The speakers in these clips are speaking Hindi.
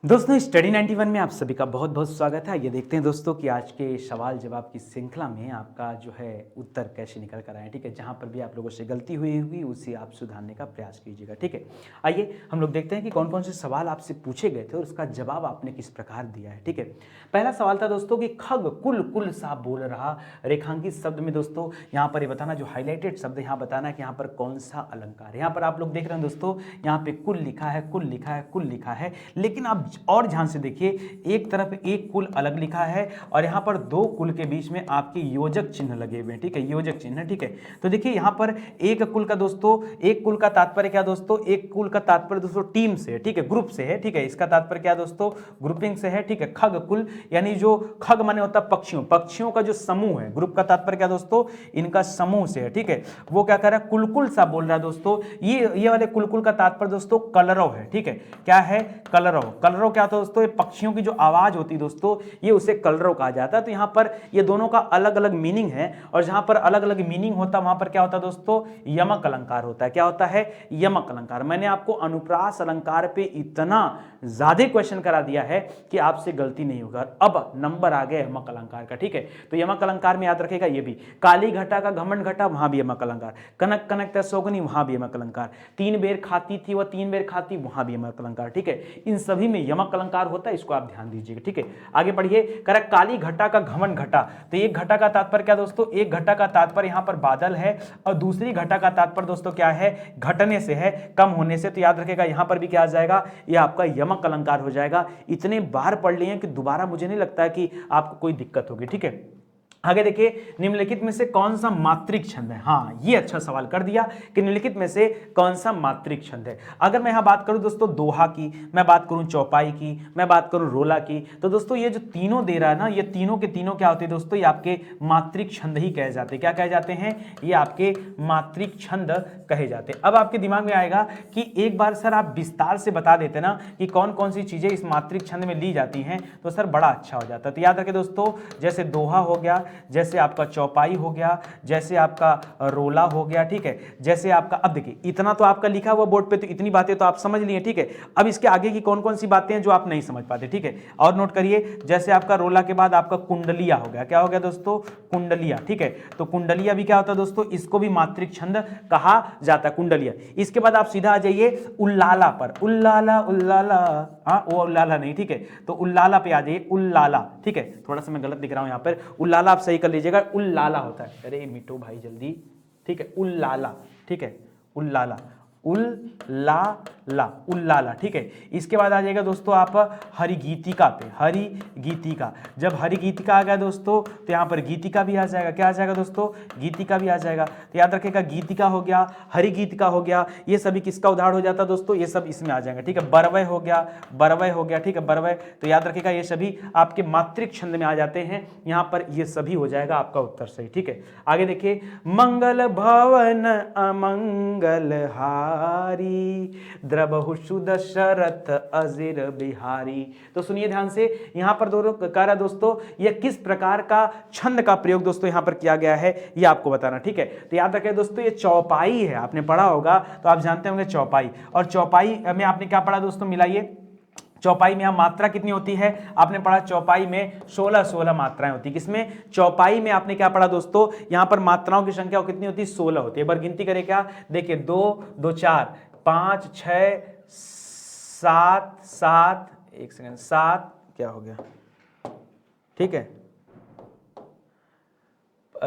दोस्तों स्टडी 91 में आप सभी का बहुत बहुत स्वागत है। ये देखते हैं दोस्तों कि आज के सवाल जवाब की श्रृंखला में आपका जो है उत्तर कैसे निकल कर आए। ठीक है, जहाँ पर भी आप लोगों से गलती हुई होगी उसे आप सुधारने का प्रयास कीजिएगा। ठीक है, आइए हम लोग देखते हैं कि कौन कौन से सवाल आपसे पूछे गए थे और उसका जवाब आपने किस प्रकार दिया है। ठीक है, पहला सवाल था दोस्तों कि खग कुल कुल सा बोल रहा, रेखांकित शब्द में दोस्तों यहाँ पर ये बताना, जो हाईलाइटेड शब्द यहाँ बताना है कि यहाँ पर कौन सा अलंकार है। यहाँ पर आप लोग देख रहे हैं दोस्तों, यहाँ पे कुल लिखा है, कुल लिखा है, कुल लिखा है, लेकिन आप और ध्यान से देखिए, एक तरफ एक कुल अलग लिखा है और यहां पर दो कुल के बीच में आपके योजक चिन्ह लगे हुए हैं। ठीक है, योजक चिन्ह। ठीक है, तो देखिए यहां पर एक कुल का दोस्तों, एक कुल का तात्पर्य क्या दोस्तों, एक कुल का तात्पर्य दोस्तों टीम से है। ठीक है, ग्रुप से है। ठीक है, इसका तात्पर्य क्या दोस्तों, ग्रुपिंग से है। ठीक है, खग कुल यानी जो खग माने होता है पक्षियों, पक्षियों का जो समूह है। ग्रुप का तात्पर्य क्या दोस्तों, इनका समूह से है। ठीक है, वो क्या कर रहा है, कुलकुल सा बोल रहा है दोस्तों। ये वाले कुलकुल का तात्पर्य दोस्तों कलरव है। ठीक है, क्या है, कलरव। कलरव क्या होता है दोस्तों, ये पक्षियों की जो आवाज होती है दोस्तों, ये उसे कलरव कहा जाता है। तो यहां पर ये दोनों का अलग अलग मीनिंग है और जहां पर अलग अलग मीनिंग होता है वहां पर क्या होता है दोस्तों, यमक अलंकार होता है। क्या होता है, यमक अलंकार। मैंने आपको अनुप्रास अलंकार पे इतना ज्यादा क्वेश्चन करा दिया है कि आपसे गलती नहीं होगा। अब नंबर आ गया यमक अलंकार का। ठीक है, तो यमक अलंकार में याद रखेगा ये भी, काली घटा का घमंड घटा, वहां भी यमक अलंकार, कनक कनक सौगनी, वहां भी यमक अलंकार, तीन बेर खाती थी वह तीन बेर खाती, वहां भी यमक अलंकार। ठीक है, इन सभी में यमक अलंकार होता है, इसको आप ध्यान दीजिएगा। ठीक है, आगे बढ़िए। कह रहा काली घटा का घमंड घटा, तो एक घटा का तात्पर्य क्या दोस्तों, एक घटा का तात्पर्य यहां पर बादल है और दूसरी घटा का तात्पर्य दोस्तों क्या है, घटने से है, कम होने से। तो याद रखेगा यहां पर भी क्या आ जाएगा, यह आपका यमक अलंकार हो जाएगा। इतने बार पढ़ लिए कि दोबारा मुझे नहीं लगता है कि आपको कोई दिक्कत होगी। ठीक है, आगे देखिए, निम्नलिखित में से कौन सा मात्रिक छंद है। हाँ, ये अच्छा सवाल कर दिया कि निम्नलिखित में से कौन सा मात्रिक छंद है। अगर मैं यहां बात करूं दोस्तों दोहा की, मैं बात करूं चौपाई की, मैं बात करूं रोला की, तो दोस्तों ये जो तीनों दे रहा है ना, ये तीनों के तीनों क्या होते हैं दोस्तों, ये आपके मात्रिक छंद ही कहे जाते हैं। क्या कहे जाते हैं, ये आपके मात्रिक छंद कहे जाते हैं। अब आपके दिमाग में आएगा कि एक बार सर आप विस्तार से बता देते ना कि कौन कौन सी चीजें इस मात्रिक छंद में ली जाती हैं, तो सर बड़ा अच्छा हो जाता है। तो याद रखें दोस्तों, जैसे दोहा हो गया, जैसे आपका चौपाई हो गया, जैसे आपका रोला हो गया। ठीक है, जैसे आपका, अब देखिए इतना तो आपका लिखा हुआ बोर्ड पे, तो इतनी बातें तो आप समझ लिए। ठीक है, अब इसके आगे की कौन कौन सी बातें हैं जो आप नहीं समझ पाते। ठीक है, और नोट करिए, जैसे आपका रोला के बाद आपका कुंडलिया हो गया। क्या हो गया दोस्तों, कुंडलिया। ठीक है, तो कुंडलिया भी क्या होता है दोस्तों, इसको भी मात्रिक छंद कहा जाता है, कुंडलिया। इसके बाद आप सीधा आ जाइए उल्लाला पर, उल्लाला उल्लाला, हाँ वो उल्लाला नहीं। ठीक है, तो उल्लाला पे आ जाइए, उल्लाला। ठीक है, थोड़ा सा मैं गलत लिख रहा हूं यहां पर, उल्लाला आप सही कर लीजिएगा, उल्लाला होता है। अरे मिटो भाई जल्दी। ठीक है, उल्लाला। ठीक है, उल्लाला, उल्लाला, उल्लाला। ठीक है, इसके बाद आ जाएगा दोस्तों आप हरिगीतिका पे, हरिगीतिका। जब हरिगीतिका आ गया दोस्तों, तो यहां पर गीतिका भी आ जाएगा। क्या आ जाएगा दोस्तों, गीतिका भी आ जाएगा। तो याद रखिएगा, गीतिका हो गया, हरिगीतिका हो गया, ये सभी किसका उदाहरण हो जाता है दोस्तों, ये सब इसमें आ जाएगा। ठीक है, बरवय हो गया, बरवय हो गया। ठीक है, बरवय, तो याद रखिएगा ये सभी आपके मात्रिक छंद में आ जाते हैं। यहां पर ये सभी हो जाएगा आपका उत्तर सही। ठीक है, आगे देखिए, मंगल भवन अमंगल हारी, द्रबहु सुदशरथ अजिर बिहारी। तो सुनिए ध्यान से, यहां पर दोनों कह रहा दोस्तों, यह किस प्रकार का छंद का प्रयोग दोस्तों यहां पर किया गया है, यह आपको बताना। ठीक है, तो याद रखें दोस्तों, ये चौपाई है, आपने पढ़ा होगा तो आप जानते होंगे चौपाई। और चौपाई में आपने क्या पढ़ा दोस्तों, मिलाइए। चौपाई में यहां मात्रा कितनी होती है, आपने पढ़ा चौपाई में 16 मात्राएं होती है। किसमें, चौपाई में आपने क्या पढ़ा दोस्तों, यहां पर मात्राओं की संख्या कितनी होती है, 16 होती है। एक बार गिनती करें, क्या देखिए, 2 2 4 5 6 7 7, एक सेकंड, 7 क्या हो गया, ठीक है,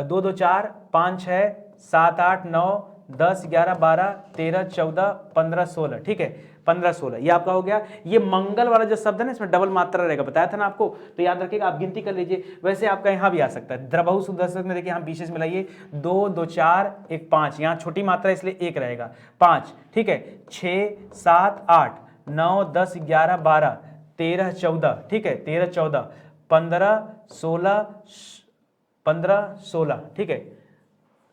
2 2 4 5 6 7 8 9 10 11 12 13 14 15 16। ठीक है, 15 16 ये आपका हो गया। ये मंगल वाला जो शब्द है ना, इसमें डबल मात्रा रहेगा, बताया था ना आपको। तो याद रखिएगा, आप गिनती कर लीजिए। वैसे आपका यहाँ भी आ सकता है, द्रबहु सुदर्शक में देखिए, हम विशेष मिलाइए, 2 2 4 1 5, यहाँ छोटी मात्रा इसलिए 1 रहेगा, 5। ठीक है, 6 7 8 9 10 11 12 13 14। ठीक है, 13 14 15 16 15 16। ठीक है,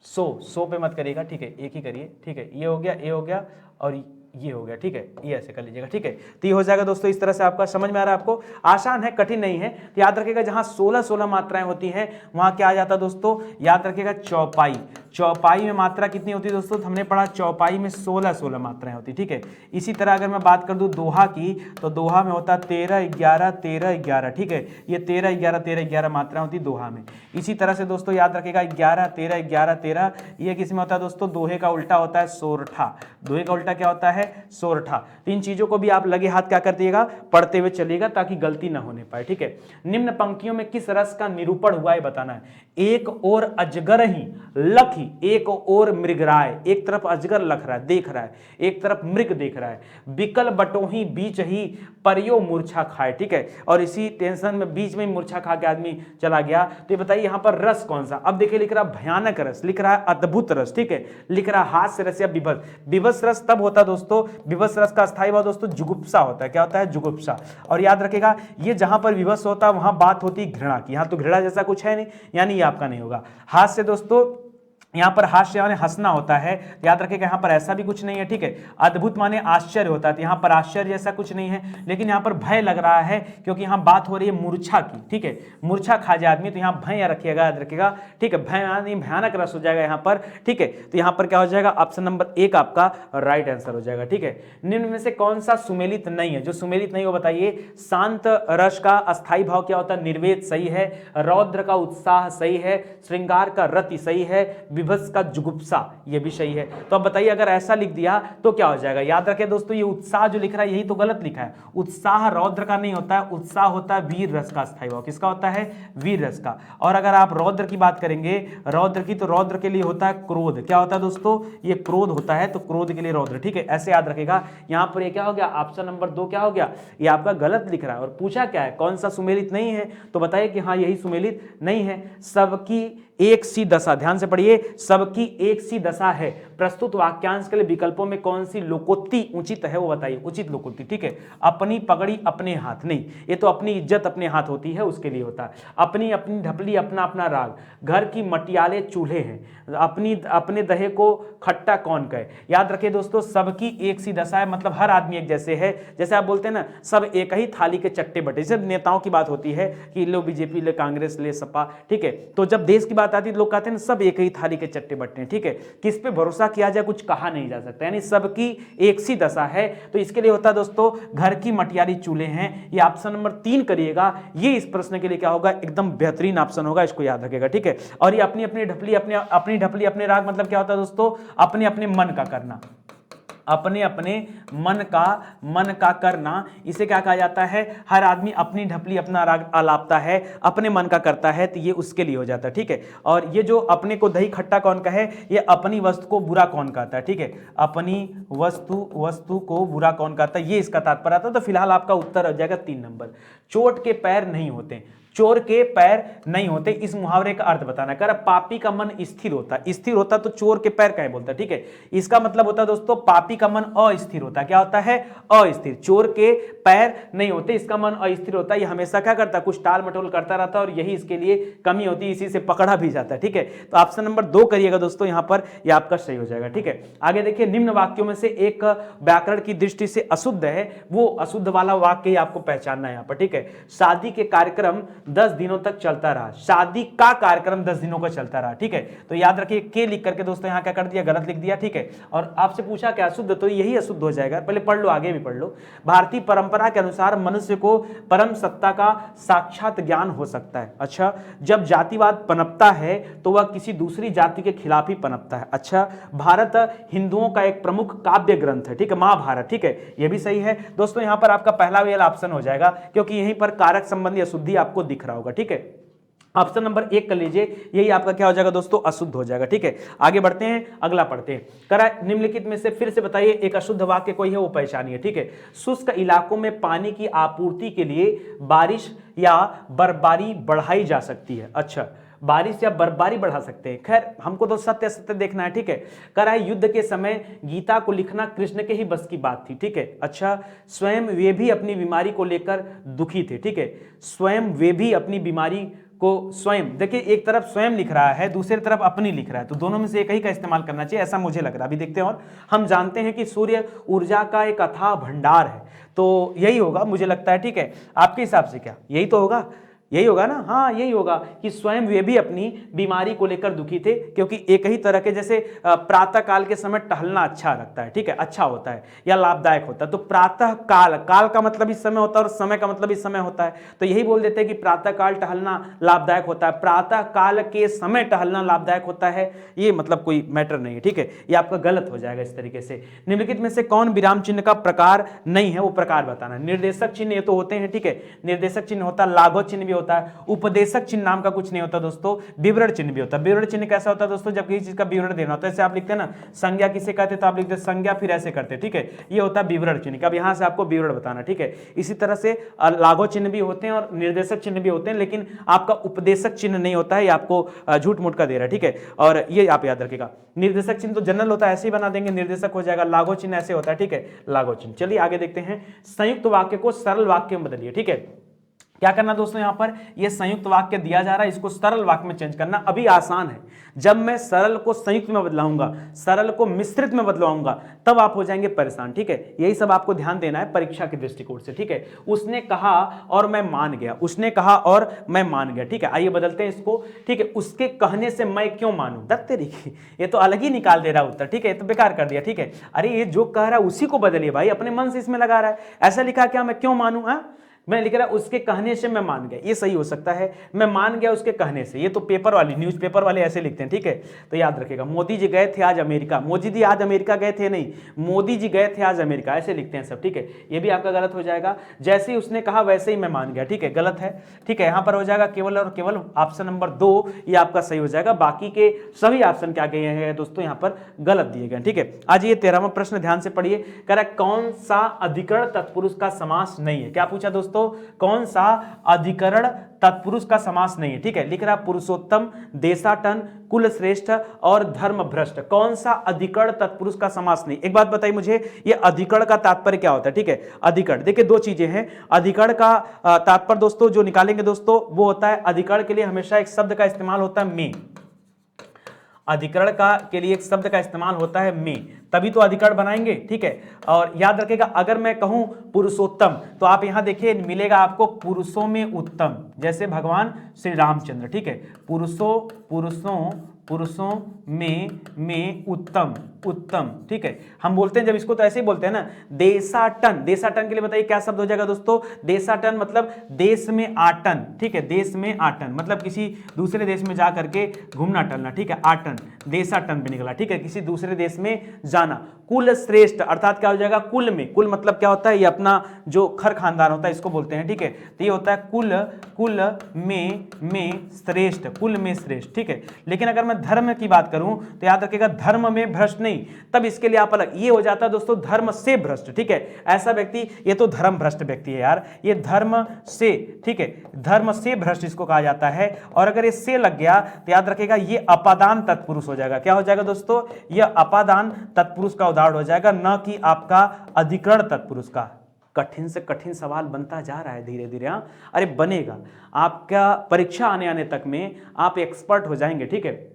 100 पे मत करिएगा। ठीक है, एक ही करिए। ठीक है, ये हो गया, ये हो गया और ये हो गया। ठीक है, ये ऐसे कर लीजिएगा। ठीक है, तो ये हो जाएगा दोस्तों। इस तरह से आपका समझ में आ रहा है, आपको आसान है, कठिन नहीं है। तो याद रखिएगा, जहां 16 मात्राएं होती हैं वहां क्या आ जाता है दोस्तों, याद रखिएगा चौपाई। चौपाई में मात्रा कितनी होती है दोस्तों, हमने पढ़ा चौपाई में 16 मात्राएं होती, ठीक है। इसी तरह अगर मैं बात कर दूं दोहा की, तो दोहा में होता 13 11 13 11, ठीक है। ये 13 11 13 11 मात्राएं होती दोहा में। इसी तरह से दोस्तों याद रखिएगा 11 13 11 13, ये किस में होता है दोस्तों, दोहे का उल्टा होता है सोरठा। दोहे का उल्टा क्या होता है, सोरठा। तो इन चीजों को भी आप लगे हाथ क्या कर दिएगा, पढ़ते हुए चलिएगा ताकि गलती ना होने पाए, ठीक है। निम्न पंक्तियों में किस रस का निरूपण हुआ है बताना है। एक और अजगर ही लखी, एक और मृगराय, एक तरफ अजगर लख रहा है देख रहा है, एक तरफ मृग देख रहा है। बिकल बटोही बीच ही परियो मूर्छा खाए, ठीक है। और इसी टेंशन में बीच में मूर्छा खा के आदमी चला गया। तो ये बताइए यहाँ पर रस कौन सा, अब देखिए लिख रहा भयानक रस, लिख रहा है अद्भुत रस, ठीक है। लिख रहा हास्य रस या विभत्स। विभत्स रस तब होता है दोस्तों, विभत्स रस का स्थायी भाव दोस्तों जुगुप्सा होता है। क्या होता है, जुगुप्सा। और याद रखेगा ये जहां पर विभत्स होता है वहां बात होती घृणा की, यहां तो घृणा जैसा कुछ है नहीं, यानी ये आपका नहीं होगा। हास्य दोस्तों यहां पर हास्य माने हंसना होता है, याद रखिएगा यहां पर ऐसा भी कुछ नहीं है, ठीक है। अद्भुत माने आश्चर्य होता है, तो यहां पर आश्चर्य जैसा कुछ नहीं है, लेकिन यहां पर भय लग रहा है क्योंकि यहां बात हो रही है मूर्छा की, ठीक है। मूर्छा खा जाए आदमी, तो यहां भय रखिएगा, याद रखिएगा, ठीक है। भय भयानक रस हो जाएगा यहां पर, ठीक है। तो यहां पर क्या हो जाएगा, ऑप्शन नंबर 1 आपका राइट आंसर हो जाएगा, ठीक है। निम्न में से कौन सा सुमेलित नहीं है, जो सुमेलित नहीं हो बताइए। शांत रस का अस्थायी भाव क्या होता है, निर्वेद सही है। रौद्र का उत्साह सही है। श्रृंगार का रति सही है। विभत्स का जुगुप्सा ये भी सही है। तो अब बताइए अगर ऐसा लिख दिया तो क्या हो जाएगा। याद रखें दोस्तों, ये उत्साह जो लिख रहा है यही तो गलत लिखा है। उत्साह रौद्र का नहीं होता है, उत्साह होता है वीर रस का स्थायी भाव। किसका होता है, वीर रस का। और अगर आप रौद्र की बात करेंगे, रौद्र की, तो रौद्र के लिए होता है क्रोध। क्या होता है दोस्तों, ये क्रोध होता है, तो क्रोध के लिए रौद्र, ठीक है। ऐसे याद रखेगा। यहां पर ये क्या हो गया, ऑप्शन नंबर 2 क्या हो गया, ये आपका गलत लिख रहा है। और पूछा क्या है, कौन सा सुमेलित नहीं है, तो बताइए कि हाँ यही सुमेलित नहीं है। सबकी एक सी दशा, ध्यान से पढ़िए, सबकी एक सी दशा है। प्रस्तुत वाक्यांश के लिए विकल्पों में कौन सी लोकोक्ति उचित है वो बताइए। उचित लोकोक्ति, ठीक है। अपनी पगड़ी अपने हाथ, नहीं, ये तो अपनी इज्जत अपने हाथ होती है, उसके लिए होता है। अपनी अपनी ढपली अपना अपना राग, घर की मटियाले चूल्हे हैं, अपनी अपने दहे को खट्टा कौन कहे। याद रखिए दोस्तों, सबकी एक सी दशा है, मतलब हर आदमी एक जैसे है। जैसे आप बोलते हैं ना, सब एक ही थाली के चट्टे बटे। जैसे नेताओं की बात होती है कि लो बीजेपी, ले कांग्रेस, ले सपा, ठीक है। तो जब देश की बात आती है लोग कहते हैं सब एक ही थाली के चट्टे बट्टे हैं, ठीक है। किस पे भरोसा किया जाए कुछ कहा नहीं जा सकता, यानी सबकी एक सी दशा है। तो इसके लिए होता है दोस्तों घर की मटियाली चूल्हे हैं। ये ऑप्शन नंबर 3 करिएगा, ये इस प्रश्न के लिए क्या होगा, एकदम बेहतरीन ऑप्शन होगा, इसको याद रखिएगा, ठीक है। और ये अपनी अपनी ढपली अपने राग, मतलब क्या होता है दोस्तों, अपने अपने मन का करना, अपने अपने मन का करना। इसे क्या कहा जाता है, हर आदमी अपनी ढपली अपना राग आलापता है, अपने मन का करता है, तो ये उसके लिए हो जाता है, ठीक है। और ये जो अपने को दही खट्टा कौन कहे, ये अपनी वस्तु को बुरा कौन कहता है, ठीक है। अपनी वस्तु को बुरा कौन कहता है, ये इसका तात्पर्य आता है। तो फिलहाल आपका उत्तर हो जाएगा 3 नंबर। चोट के पैर नहीं होते, चोर के पैर नहीं होते, इस मुहावरे का अर्थ बताना। कर पापी का मन स्थिर होता है, स्थिर होता तो चोर के पैर कहीं बोलता, ठीक है। इसका मतलब होता है दोस्तों पापी का मन अस्थिर होता है। क्या होता है, अस्थिर। चोर के पैर नहीं होते, इसका मन अस्थिर होता है। ये हमेशा क्या करता है, कुछ टाल मटोल करता रहता है, और यही इसके लिए कमी होती है, इसी से पकड़ा भी जाता है, ठीक है। तो ऑप्शन नंबर 2 करिएगा दोस्तों, यहां पर ये आपका सही हो जाएगा, ठीक है। आगे देखिए, निम्न वाक्यों में से एक व्याकरण की दृष्टि से अशुद्ध है, वो अशुद्ध वाला वाक्य ही आपको पहचानना है यहां पर, ठीक है। शादी के कार्यक्रम 10 दिनों तक चलता रहा, शादी का कार्यक्रम 10 दिनों का चलता रहा, ठीक है। तो याद रखिए के लिख करके दोस्तों यहां क्या कर दिया, गलत लिख दिया, ठीक है। और आपसे पूछा क्या अशुद्ध, तो यही अशुद्ध हो जाएगा। पहले पढ़ लो, आगे भी पढ़ लो। भारतीय परंपरा के अनुसार मनुष्य को परम सत्ता का साक्षात ज्ञान हो सकता है। अच्छा, जब जातिवाद पनपता है तो वह किसी दूसरी जाति के खिलाफ ही पनपता है। अच्छा, भारत हिंदुओं का एक प्रमुख काव्य ग्रंथ है, ठीक है, महाभारत, ठीक है, यह भी सही है दोस्तों। यहां पर आपका पहला वाला ऑप्शन हो जाएगा, क्योंकि यहीं पर कारक संबंधी अशुद्धि आपको दिख रहा होगा, ठीक है। ऑप्शन नंबर 1 कर लीजिए, यही आपका क्या हो जाएगा दोस्तों, अशुद्ध हो जाएगा, ठीक है। आगे बढ़ते हैं, अगला पढ़ते हैं। करा निम्नलिखित में से फिर से बताइए एक अशुद्ध वाक्य कोई है वो पहचानिए, ठीक है। शुष्क इलाकों में पानी की आपूर्ति के लिए बारिश या बर्फबारी बढ़ाई जा सकती है। अच्छा, बारिश या बर्फबारी बढ़ा सकते हैं। खैर हमको तो सत्य सत्य देखना है, ठीक है। कह रहा है युद्ध के समय गीता को लिखना कृष्ण के ही बस की बात थी, ठीक है। अच्छा, स्वयं वे भी अपनी बीमारी को लेकर दुखी थे, ठीक है। स्वयं वे भी अपनी बीमारी को स्वयं, देखिए एक तरफ स्वयं लिख रहा है, दूसरी तरफ अपनी लिख रहा है, तो दोनों में से एक ही का इस्तेमाल करना चाहिए, ऐसा मुझे लग रहा है। अभी देखते हैं। और हम जानते हैं कि सूर्य ऊर्जा का एक अथाह भंडार है, तो यही होगा मुझे लगता है, ठीक है। आपके हिसाब से क्या यही तो होगा, यही होगा ना, हाँ यही होगा कि स्वयं वे भी अपनी बीमारी को लेकर दुखी थे, क्योंकि एक ही तरह के जैसे प्रातः काल के समय टहलना अच्छा लगता है, ठीक है, अच्छा होता है या लाभदायक होता है। तो प्रातः काल, काल का मतलब इस समय होता है और समय का मतलब इस समय होता है, तो यही बोल देते हैं कि प्रातः काल टहलना लाभदायक होता है, प्रातः काल के समय टहलना लाभदायक होता है, ये मतलब कोई मैटर नहीं है, ठीक है, ये आपका गलत हो जाएगा इस तरीके से। निम्नलिखित में से कौन विराम चिन्ह का प्रकार नहीं है, वो प्रकार बताना। निर्देशक चिन्ह ये तो होते हैं, ठीक है, निर्देशक चिन्ह होता है, लाघव चिन्ह भी होता है, उपदेशक चिन्ह नाम का कुछ नहीं होता दोस्तों, विवरण चिन्ह भी होता है। विवरण चिन्ह कैसा होता है दोस्तों, जब किसी चीज का विवरण देना होता है, जैसे आप लिखते हैं ना संज्ञा किसे कहते हैं, तो आप लिखते हैं संज्ञा, फिर ऐसे करते हैं, ठीक है, ये होता है विवरण चिन्ह का। अब यहां से आपको विवरण बताना, ठीक है। इसी तरह से लाघव चिन्ह भी होते हैं और निर्देशक चिन्ह भी होते हैं, लेकिन आपका उपदेशक चिन्ह नहीं होता है, ये आपको झूठ मूठ का दे रहा है, ठीक है, और ये आप याद रखिएगा। निर्देशक चिन्ह तो जनरल होता है, ऐसे ही बना देंगे, निर्देशक हो जाएगा। लाघव चिन्ह ऐसे होता है, ठीक है, लाघव चिन्ह। चलिए आगे देखते हैं, संयुक्त वाक्य को सरल वाक्य में बदलिए, ठीक है। क्या करना दोस्तों, यहां पर ये संयुक्त वाक्य दिया जा रहा है, इसको सरल वाक्य में चेंज करना अभी आसान है। जब मैं सरल को संयुक्त में बदलाऊंगा, सरल को मिश्रित में बदलाऊंगा, तब आप हो जाएंगे परेशान, ठीक है। यही सब आपको ध्यान देना है परीक्षा के दृष्टिकोण से, ठीक है। उसने कहा और मैं मान गया, उसने कहा और मैं मान गया, ठीक है। आइए बदलते हैं इसको, ठीक है। उसके कहने से मैं क्यों मानूं, दत्त तरीके, ये तो अलग ही निकाल दे रहा उत्तर, ठीक है, ये तो बेकार कर दिया, ठीक है। अरे ये जो कह रहा है उसी को बदलिए भाई, अपने मन से इसमें लगा रहा है। ऐसा लिखा क्या, मैं क्यों मानूं, हाँ मैं लिख रहा उसके कहने से मैं मान गया, ये सही हो सकता है, मैं मान गया उसके कहने से, ये तो पेपर वाली न्यूज़पेपर वाले ऐसे लिखते हैं, ठीक है। तो याद रखिएगा, मोदी जी गए थे आज अमेरिका, मोदी जी आज अमेरिका गए थे नहीं, मोदी जी गए थे आज अमेरिका, ऐसे लिखते हैं सब, ठीक है। ये भी आपका गलत हो जाएगा। जैसे ही उसने कहा वैसे ही मैं मान गया, ठीक है, गलत है, ठीक है। यहाँ पर हो जाएगा केवल और केवल ऑप्शन नंबर 2 ये आपका सही हो जाएगा, बाकी के सभी ऑप्शन क्या गए हैं दोस्तों यहाँ पर गलत दिए गए, ठीक है। आज ये 13वां प्रश्न ध्यान से पढ़िए, कह रहा है कौन सा अधिकरण तत्पुरुष का समास नहीं है। क्या पूछा दोस्तों, कौन सा अधिकरण तत्पुरुष का समास नहीं है, ठीक है। लिख रहा पुरुषोत्तम, देशाटन, कुल श्रेष्ठ और धर्म भ्रष्ट, कौन सा अधिकरण तत्पुरुष का समास नहीं। एक बात बताइए मुझे, ये अधिकरण का तात्पर्य क्या होता है, ठीक है। अधिकरण देखिए दो चीजें हैं, अधिकरण का तात्पर्य दोस्तों जो निकालेंगे दोस्तों वो होता है, अधिकरण के लिए हमेशा एक शब्द का इस्तेमाल होता है में, अधिकरण का के लिए एक शब्द का इस्तेमाल होता है में, तभी तो अधिकरण बनाएंगे, ठीक है। और याद रखिएगा अगर मैं कहूं पुरुषोत्तम, तो आप यहां देखिए मिलेगा आपको पुरुषों में उत्तम, जैसे भगवान श्री रामचंद्र, ठीक है, पुरुषों में उत्तम, उत्तम, ठीक है। हम बोलते हैं जब इसको तो ऐसे ही बोलते हैं ना, देशाटन, देशाटन के लिए बताइए क्या शब्द हो जाएगा दोस्तों, देशाटन मतलब देश में आटन, ठीक है, देश में आटन मतलब किसी दूसरे देश में जा करके घूमना टहलना, ठीक है, आटन, देशाटन भी निकला, ठीक है, किसी दूसरे देश में जाना। कुल श्रेष्ठ अर्थात क्या हो जाएगा, कुल में, कुल मतलब क्या होता है, ये अपना जो खर खानदान होता है इसको बोलते हैं, ठीक है। तो ये होता है कुल में श्रेष्ठ, कुल में श्रेष्ठ, ठीक है। लेकिन अगर मैं धर्म की बात करूं तो याद रखिएगा धर्म में भ्रष्ट नहीं, तब इसके लिए आप अलग, ये हो जाता है दोस्तों धर्म से भ्रष्ट, ठीक है। ऐसा व्यक्ति, ये तो धर्म भ्रष्ट व्यक्ति है यार, ये धर्म से, ठीक है, धर्म से भ्रष्ट इसको कहा जाता है। और अगर ये से लग गया तो याद रखिएगा ये अपादान तत्पुरुष हो जाएगा। क्या हो जाएगा दोस्तों, यह अपादान तत्पुरुष का उदाहरण हो जाएगा, न कि आपका अधिकरण तत्पुरुष का। कठिन से कठिन सवाल बनता जा रहा है धीरे धीरे, हाँ अरे बनेगा, आपका परीक्षा आने तक में आप एक्सपर्ट हो जाएंगे, ठीक है,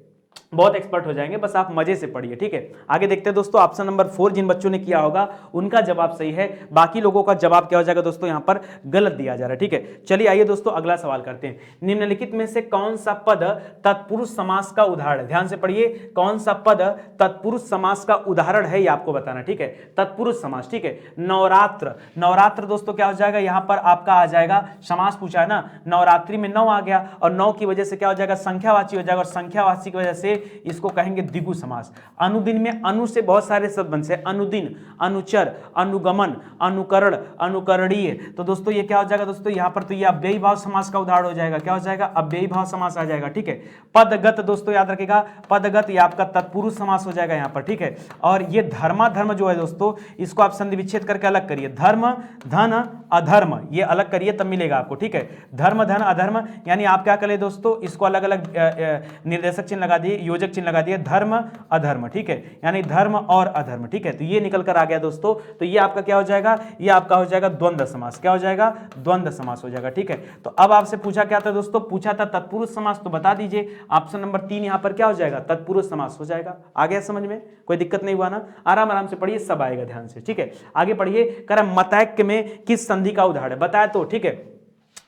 बहुत एक्सपर्ट हो जाएंगे, बस आप मजे से पढ़िए, ठीक है। आगे देखते हैं दोस्तों, ऑप्शन नंबर 4 जिन बच्चों ने किया होगा उनका जवाब सही है, बाकी लोगों का जवाब क्या हो जाएगा दोस्तों, यहां पर गलत दिया जा रहा है, ठीक है। चलिए आइए दोस्तों अगला सवाल करते हैं, निम्नलिखित में से कौन सा पद तत्पुरुष समास का उदाहरण है। ध्यान से पढ़िए, कौन सा पद तत्पुरुष समास का उदाहरण है ये आपको बताना, ठीक है, तत्पुरुष समास, ठीक है। नवरात्र, नवरात्र दोस्तों क्या हो जाएगा, यहां पर आपका आ जाएगा, समास पूछा है ना, नवरात्रि में 9 आ गया और 9 की वजह से क्या हो जाएगा, संख्यावाची हो जाएगा, और संख्यावाची की वजह से इसको कहेंगे द्विगु समास। अनुदिन में अनु से बहुत सारे शब्द बनते हैं, अनुदिन, अनुचर, अनुगमन, अनुकरण, अनुकरणीय। तो दोस्तों ये क्या हो जाएगा दोस्तों, यहां पर तो ये अव्ययी भाव समास का उदाहरण हो जाएगा। क्या हो जाएगा, अव्ययी भाव समास आ जाएगा, ठीक है। पदगत दोस्तों याद रखिएगा, पदगत ये आपका तत्पुरुष समास हो जाएगा यहां पर, ठीक है। और ये धर्माधर्म जो है दोस्तों, इसको आप संधि विच्छेद करके अलग करिए, धर्म धन अधर्म, ये अलग करिए तब मिलेगा आपको, ठीक है। धर्म धन अधर्म, यानी आप क्या करें दोस्तों, इसको अलग अलग निर्देशक चिन्ह लगा दिए, योजक चिन्ह लगा दिए, धर्म अधर्म, ठीक है, यानी धर्म और अधर्म, ठीक है। तो ये निकल कर आ गया दोस्तों, तो ये आपका क्या हो जाएगा, ये आपका हो जाएगा द्वंद्व समास। क्या हो जाएगा, द्वंद्व समास हो जाएगा, ठीक है। तो अब आपसे पूछा क्या था दोस्तों, पूछा था तत्पुरुष समास, तो बता दीजिए ऑप्शन नंबर 3 यहां पर क्या हो जाएगा, तत्पुरुष समास हो जाएगा। आ गया समझ में, कोई दिक्कत नहीं हुआ ना, आराम आराम से पढ़िए, सब आएगा ध्यान से, ठीक है। आगे पढ़िए, कह रहा मतैक्य में किस संधि का उदाहरण है, बताया तो, ठीक है।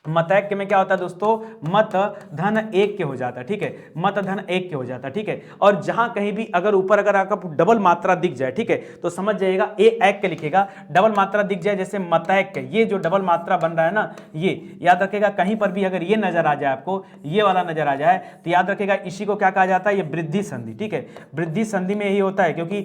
मत एक में क्या होता है दोस्तों, मत धन एक के हो जाता है, ठीक है, मत धन एक के हो जाता है, ठीक है। और जहां कहीं भी अगर ऊपर अगर आपका डबल मात्रा दिख जाए, ठीक है, तो समझ जाइएगा ए एक के लिखेगा, डबल मात्रा दिख जाए जैसे मत एक के, ये जो डबल मात्रा बन रहा है ना, ये याद रखेगा, कहीं पर भी अगर ये नजर आ जाए आपको, ये वाला नजर आ जाए, तो याद रखेगा इसी को क्या कहा जाता है, ये वृद्धि संधि, ठीक है। वृद्धि संधि में यही होता है, क्योंकि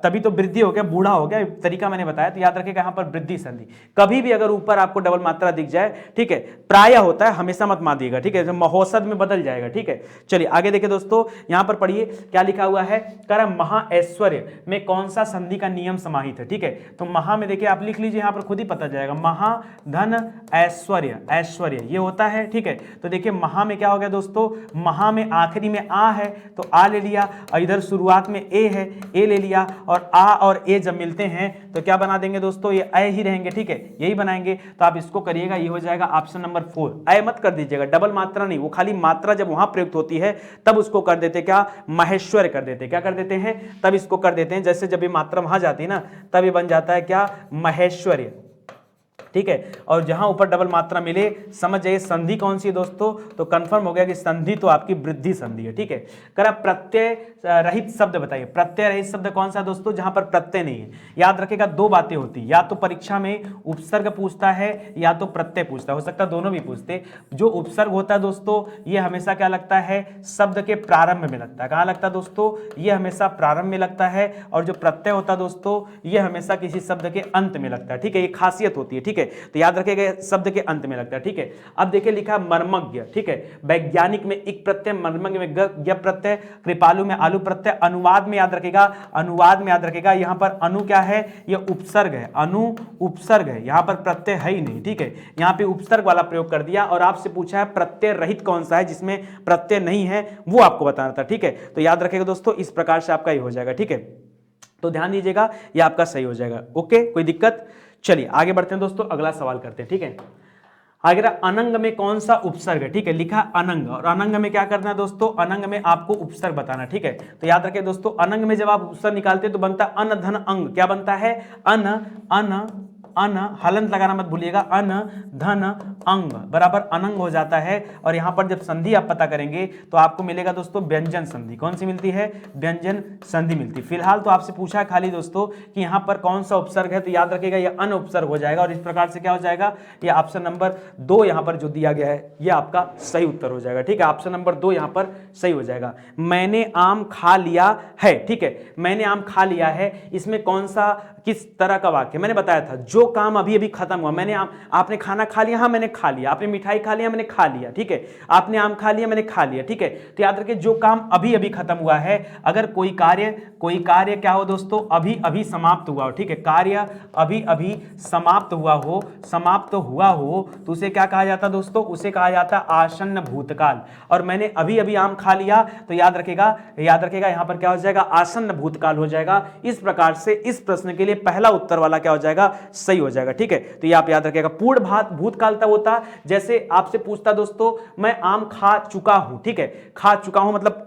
तभी तो वृद्धि हो गया, बूढ़ा हो गया, तरीका मैंने बताया, तो याद रखेगा यहां पर वृद्धि संधि। कभी भी अगर ऊपर आपको डबल मात्रा दिख जाए, ठीक है, प्राय होता है, हमेशा मत मानिएगा, ठीक है, महोत्सव में बदल जाएगा, ठीक है। चलिए आगे देखिए दोस्तों, यहां पर पढ़िए क्या लिखा हुआ है, कर महा ऐश्वर्य में कौन सा संधि का नियम समाहित है, ठीक है। तो महा में देखिए आप लिख लीजिए, यहां पर खुद ही पता जाएगा, महा धन ऐश्वर्य, ऐश्वर्य ये होता है, ठीक है। तो देखिए महा में क्या हो गया दोस्तों, महा में आखिरी में आ है तो आ ले लिया, और इधर शुरुआत में ए है, ए ले लिया, और आ और ए जब मिलते हैं तो क्या बना देंगे दोस्तों, ये ए ही रहेंगे, ठीक है, यही बनाएंगे। तो आप इसको करिएगा, ये हो जाएगा ऑप्शन नंबर 4, ए मत कर दीजिएगा, डबल मात्रा नहीं, वो खाली मात्रा जब वहां प्रयुक्त होती है तब उसको कर देते क्या, महेश्वर कर देते, क्या कर देते हैं, तब इसको कर देते हैं, जैसे जब ये मात्रा वहां जाती है ना, तब ये बन जाता है क्या, महेश्वर्य, ठीक है। और जहां ऊपर डबल मात्रा मिले, समझ जाइए संधि कौन सी है दोस्तों, तो कंफर्म हो गया कि संधि तो आपकी वृद्धि संधि है, ठीक है। करा प्रत्यय रहित शब्द बताइए, प्रत्यय रहित शब्द कौन सा दोस्तों, जहां पर प्रत्यय नहीं है। याद रखेगा दो बातें होती, या तो परीक्षा में उपसर्ग पूछता है या तो प्रत्यय पूछता है, हो सकता है दोनों भी पूछते। जो उपसर्ग होता है दोस्तों, ये हमेशा क्या लगता है, शब्द के प्रारंभ में लगता है, कहां लगता है दोस्तों, ये हमेशा प्रारंभ में लगता है। और जो प्रत्यय होता है दोस्तों, ये हमेशा किसी शब्द के अंत में लगता है, ठीक है, ये खासियत होती है, ठीक है। तो याद रखिएगा शब्द के अंत में लगता है, ठीक है। अब देखिए लिखा मर्मज्ञ, ठीक है, वैज्ञानिक में इक प्रत्यय, मर्मज्ञ में ग प्रत्यय, कृपालु में आलू प्रत्यय, अनुवाद में याद रखेगा, अनुवाद में याद रखेगा यहां पर अनु क्या है, ये उपसर्ग है, अनु उपसर्ग है, यहां पर प्रत्यय है ही नहीं, ठीक है, यहां पे उपसर्ग वाला प्रयोग कर दिया। और आपसे पूछा है प्रत्यय रहित कौन सा है, जिसमें प्रत्यय नहीं है, वो आपको बताना था, ठीक है। तो याद रखेगा दोस्तों, इस प्रकार से आपका ये हो जाएगा, ठीक है। तो ध्यान दीजिएगा, ये आपका सही हो जाएगा, ओके, कोई दिक्कत। चलिए आगे बढ़ते हैं दोस्तों, अगला सवाल करते हैं, ठीक है। अगर अनंग में कौन सा उपसर्ग है, ठीक है, लिखा अनंग, और अनंग में क्या करना है दोस्तों, अनंग में आपको उपसर्ग बताना, ठीक है। तो याद रखिए दोस्तों, अनंग में जब आप उपसर्ग निकालते हैं तो बनता है अन धन अंग, क्या बनता है, अन अन अन, हलंत लगाना मत भूलिएगा, अन धन अंग बराबर अनंग हो जाता है। और यहां पर जब संधि आप पता करेंगे तो आपको मिलेगा दोस्तों व्यंजन संधि, कौन सी मिलती है, व्यंजन संधि मिलती है। फिलहाल तो आपसे पूछा है खाली दोस्तों कि यहां पर कौन सा उपसर्ग है, तो याद रखिएगा ये अन उपसर्ग हो जाएगा, और इस प्रकार से क्या हो जाएगा, ये ऑप्शन नंबर 2 यहां पर जो दिया गया है ये आपका सही उत्तर हो जाएगा, ठीक है, ऑप्शन नंबर 2 यहां पर सही हो जाएगा। मैंने आम खा लिया है, ठीक है, मैंने आम खा लिया है, इसमें कौन सा किस तरह का वाक्य, मैंने बताया था जो काम अभी अभी खत्म हुआ, मैंने आम, आपने खाना खा लिया, हाँ मैंने खा लिया, आपने मिठाई खा लिया, मैंने खा लिया, ठीक है, आपने आम खा लिया, मैंने खा लिया, ठीक है। तो याद रखिए जो काम अभी अभी खत्म हुआ है, अगर कोई कार्य क्या हो दोस्तों, अभी अभी समाप्त हुआ हो, ठीक है, कार्य अभी अभी समाप्त हुआ हो, समाप्त हुआ हो, तो उसे क्या कहा जाता दोस्तों, उसे कहा जाता आसन्न भूतकाल। और मैंने अभी अभी आम खा लिया, तो याद रखेगा यहां पर क्या हो जाएगा, आसन्न भूतकाल हो जाएगा। इस प्रकार से इस प्रश्न के लिए पहला उत्तर वाला क्या हो जाएगा, सही हो जाएगा, ठीक है। तो ये आप याद रखिएगा, पूर्ण भूतकाल तब होता जैसे आपसे पूछता दोस्तों मैं आम खा चुका हूं, ठीक है, खा चुका हूं मतलब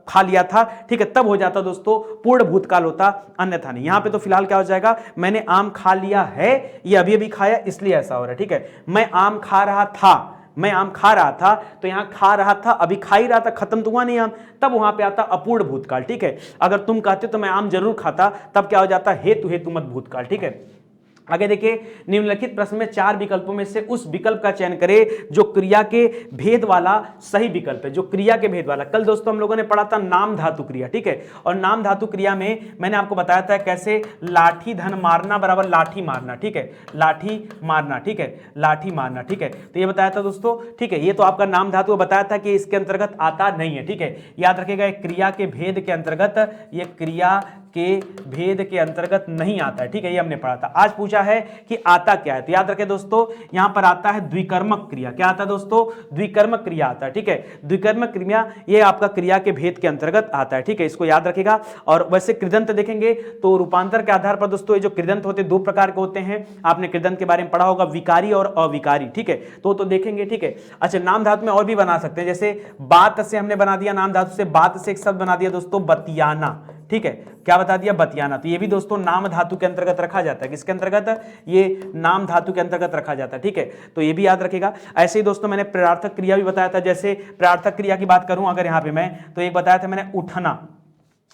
खा लिया था, ठीक है, तब हो जाता दोस्तों पूर्ण भूतकाल होता, अन्यथा नहीं। यहां पे तो फिलहाल क्या हो जाएगा, मैंने आम खा लिया है, ये अभी अभी खाया इसलिए ऐसा हो रहा है, ठीक है। मैं आम खा रहा था, मैं आम खा रहा था, तो यहां खा रहा था, अभी खा ही रहा था, खत्म तो हुआ नहीं आम, तब वहां पे आता अपूर्ण भूतकाल, ठीक है। अगर तुम कहते तो मैं आम जरूर खाता, तब क्या हो जाता हेतु मत भूतकाल, ठीक है। आगे देखिए, निम्नलिखित प्रश्न में 4 विकल्पों में से उस विकल्प का चयन करें जो क्रिया के भेद वाला सही विकल्प है, जो क्रिया के भेद वाला। कल दोस्तों हम लोगों ने पढ़ा था नाम धातु क्रिया, ठीक है, और नाम धातु क्रिया में मैंने आपको बताया था कैसे लाठी धन मारना बराबर लाठी मारना, ठीक है, लाठी मारना, ठीक है, लाठी मारना, ठीक है, तो ये बताया था दोस्तों, ठीक है। ये तो आपका नाम धातु बताया था कि इसके अंतर्गत आता नहीं है, ठीक है, याद रखिएगा क्रिया के भेद के अंतर्गत, ये क्रिया के भेद के अंतर्गत नहीं आता है, ठीक है, ये हमने पढ़ा था। आज पूछा है कि आता क्या है, तो याद रखें दोस्तों यहां पर आता है द्विकर्मक क्रिया, क्या आता है दोस्तों, द्विकर्मक क्रिया आता है, ठीक है, द्विकर्मक क्रिया ये आपका क्रिया के भेद के अंतर्गत आता है, ठीक है, इसको याद रखेगा। और वैसे कृदंत देखेंगे तो रूपांतर के आधार पर दोस्तों ये जो कृदंत होते हैं 2 प्रकार के होते हैं, आपने कृदंत के बारे में पढ़ा होगा, विकारी और अविकारी, ठीक है, तो देखेंगे, ठीक है। अच्छा, नाम धातु में और भी बना सकते हैं, जैसे बात से हमने बना दिया, नाम धातु से बात से एक शब्द बना दिया दोस्तों बतियाना, ठीक है, क्या बता दिया, बतियाना। तो ये भी दोस्तों नाम धातु के अंतर्गत रखा जाता है, किसके अंतर्गत, ये नाम धातु के अंतर्गत रखा जाता है, ठीक है, तो ये भी याद रखेगा। ऐसे ही दोस्तों मैंने प्रार्थक क्रिया भी बताया था, जैसे प्रार्थक क्रिया की बात करूं अगर यहां पे मैं, तो एक बताया था मैंने उठना,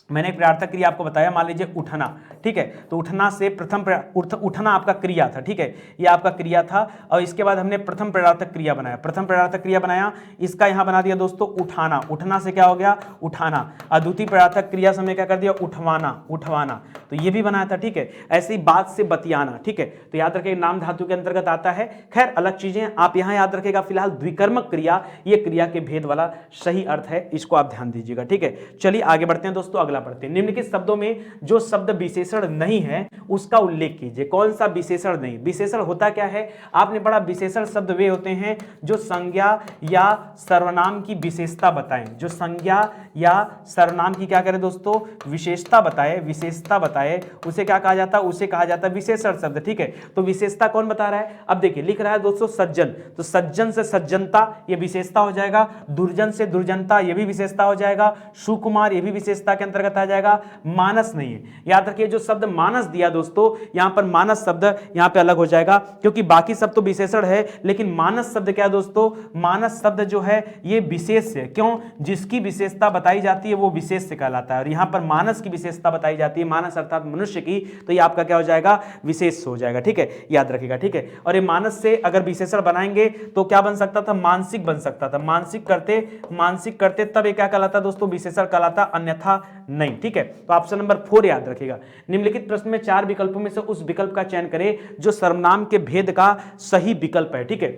मैंने एक प्रार्थक क्रिया आपको बताया, मान लीजिए उठना, ठीक है, तो उठना से प्रथम उठना आपका क्रिया था, ठीक है, ये आपका क्रिया था, और इसके बाद हमने प्रथम प्रार्थक क्रिया बनाया, प्रथम प्रार्थक क्रिया बनाया, इसका यहां बना दिया दोस्तों उठाना, उठना से क्या हो गया, उठाना, और द्वितीय प्रार्थक क्रिया से हमने क्या कर दिया, उठवाना, उठवाना, तो ये भी बनाया था, ठीक है। ऐसे ही बात से बतियाना, ठीक है, तो याद रखिए नाम धातु के अंतर्गत आता है। खैर अलग चीजें आप यहां याद रखेगा, फिलहाल द्विकर्मक क्रिया, ये क्रिया के भेद वाला सही अर्थ है, इसको आप ध्यान दीजिएगा, ठीक है। चलिए आगे बढ़ते हैं दोस्तों, अगला पढ़ते हैं। निम्नलिखित शब्दों में जो शब्द विशेषण नहीं है उसका उल्लेख कीजिए। कौन सा विशेषण नहीं, विशेषण होता क्या है, आपने पढ़ा विशेषण शब्द वे होते हैं जो संज्ञा या सर्वनाम की विशेषता बताएं, जो संज्ञा या सर्वनाम की क्या करें दोस्तों, विशेषता बताए, विशेषता बताए, उसे क्या कहा जाता है, उसे कहा जाता है विशेषण शब्द, ठीक है। तो विशेषता कौन बता रहा है, अब देखिए लिख रहा है दोस्तों सज्जन, तो सज्जन से सज्जनता ये विशेषता हो जाएगा, दुर्जन से दुर्जनता ये भी विशेषता हो जाएगा, सुकुमार ये भी विशेषता के अंतर्गत आ जाएगा। मानस नहीं है, याद रखिए जो शब्द मानस दिया दोस्तों, यहां पर मानस शब्द यहां पे अलग हो जाएगा, क्योंकि बाकी सब तो विशेषण है, लेकिन मानस शब्द क्या है दोस्तों, मानस शब्द जो है ये विशेष है, क्यों, जिसकी विशेषता बताई जाती है वो विशेष कहलाता है, और यहां पर मानस की विशेषता बताई जाती है, मानस अर्थात मनुष्य की, तो ये आपका क्या हो जाएगा, विशेष हो जाएगा, ठीक है, याद रखिएगा, ठीक है। और ये मानस से अगर विशेषण बनाएंगे तो क्या बन सकता था, मानसिक बन सकता था, मानसिक करते तब ये क्या कहलाता दोस्तों, विशेषण कहलाता, अन्यथा नहीं, ठीक है। तो ऑप्शन नंबर 4 याद रखिएगा। निम्नलिखित प्रश्न में 4 विकल्पों में से उस विकल्प का चयन करें जो सर्वनाम के भेद का सही विकल्प है, ठीक है,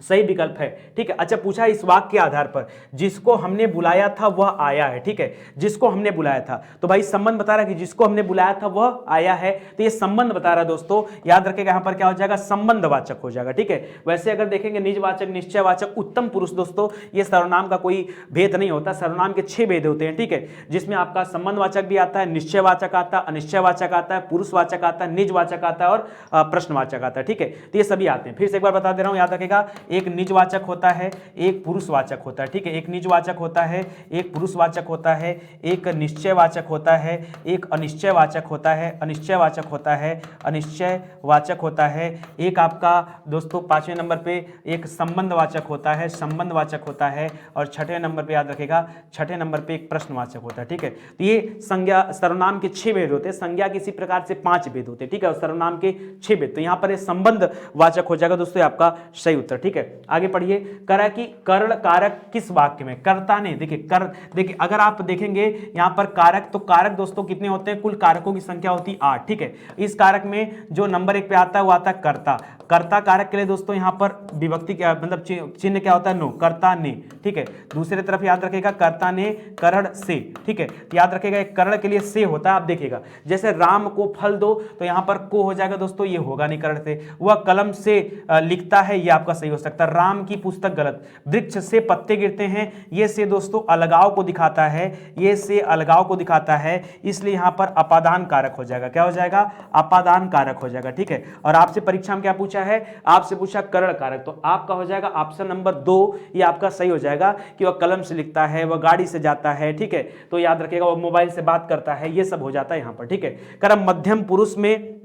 सही विकल्प है, ठीक है। अच्छा पूछा इस वाक्य के आधार पर, जिसको हमने बुलाया था वह आया है, ठीक है, जिसको हमने बुलाया था, तो भाई संबंध बता रहा है कि जिसको हमने बुलाया था वह आया है, तो ये संबंध बता रहा है दोस्तों, याद रखेगा यहां पर क्या हो जाएगा, संबंधवाचक हो जाएगा, ठीक है। वैसे अगर देखेंगे निजवाचक, निश्चयवाचक, उत्तम पुरुष दोस्तों, ये सर्वनाम का कोई भेद नहीं होता, सर्वनाम के 6 भेद होते हैं, ठीक है, जिसमें आपका संबंधवाचक भी आता है, निश्चयवाचक आता है, अनिश्चयवाचक आता है, पुरुषवाचक आता है, निजवाचक आता है और प्रश्नवाचक आता है, ठीक है, तो ये सभी आते हैं। फिर से एक बार बता दे रहा हूं, याद रखेगा, एक निजवाचक होता है, एक पुरुषवाचक होता है, ठीक है, एक निजवाचक होता है, एक पुरुषवाचक होता है, एक निश्चयवाचक होता है, एक अनिश्चयवाचक होता है, अनिश्चयवाचक होता है, अनिश्चयवाचक होता है, एक आपका दोस्तों 5वें नंबर पे एक संबंधवाचक होता है, संबंधवाचक होता है, और 6ठे नंबर पे याद रखेगा, 6ठे नंबर पे एक प्रश्नवाचक होता है, ठीक है। तो ये संज्ञा सर्वनाम के 6 भेद होते हैं, संज्ञा किसी प्रकार से 5 भेद होते हैं, ठीक है, और सर्वनाम के 6 भेद, तो यहां पर ये संबंधवाचक हो जाएगा दोस्तों, आपका सही उत्तर, ठीक है। आगे पढ़िए, करा कि कर्ण कारक किस वाक्य में, कर्ता ने, देखिए अगर आप देखेंगे यहां पर कारक, तो कारक दोस्तों कितने होते हैं, कुल कारकों की संख्या होती है 8, ठीक है। इस कारक में जो नंबर 1 पे आता है वो आता है कर्ता, कर्ता कारक के लिए दोस्तों यहां पर विभक्ति क्या मतलब चिन्ह क्या होता है, नो, कर्ता ने, ठीक है। दूसरी तरफ याद रखेगा कर्ता ने कर्ण से, ठीक है, याद रखेगा एक कर्ण के लिए से होता है, आप देखिएगा जैसे राम को फल दो, तो यहां पर को हो जाएगा दोस्तों, ये होगा नहीं कर्ण से, वह कलम से लिखता है, ये आपका सही हो सकता है, राम की पुस्तक गलत, वृक्ष से पत्ते गिरते हैं, ये से दोस्तों अलगाव को दिखाता है, ये से अलगाव को दिखाता है, इसलिए यहां पर अपादान कारक हो जाएगा, क्या हो जाएगा, अपादान कारक हो जाएगा, ठीक है। और आपसे परीक्षा में क्या पूछा है, आपसे पूछा कर्ण कारक, तो आपका हो जाएगा ऑप्शन नंबर 2, ये आपका सही हो जाएगा कि वह कलम से लिखता है, वह गाड़ी से जाता है, ठीक है, तो याद रखिएगा वह मोबाइल से बात करता है, ये सब हो जाता है यहां पर, ठीक है। कर्म मध्यम पुरुष में,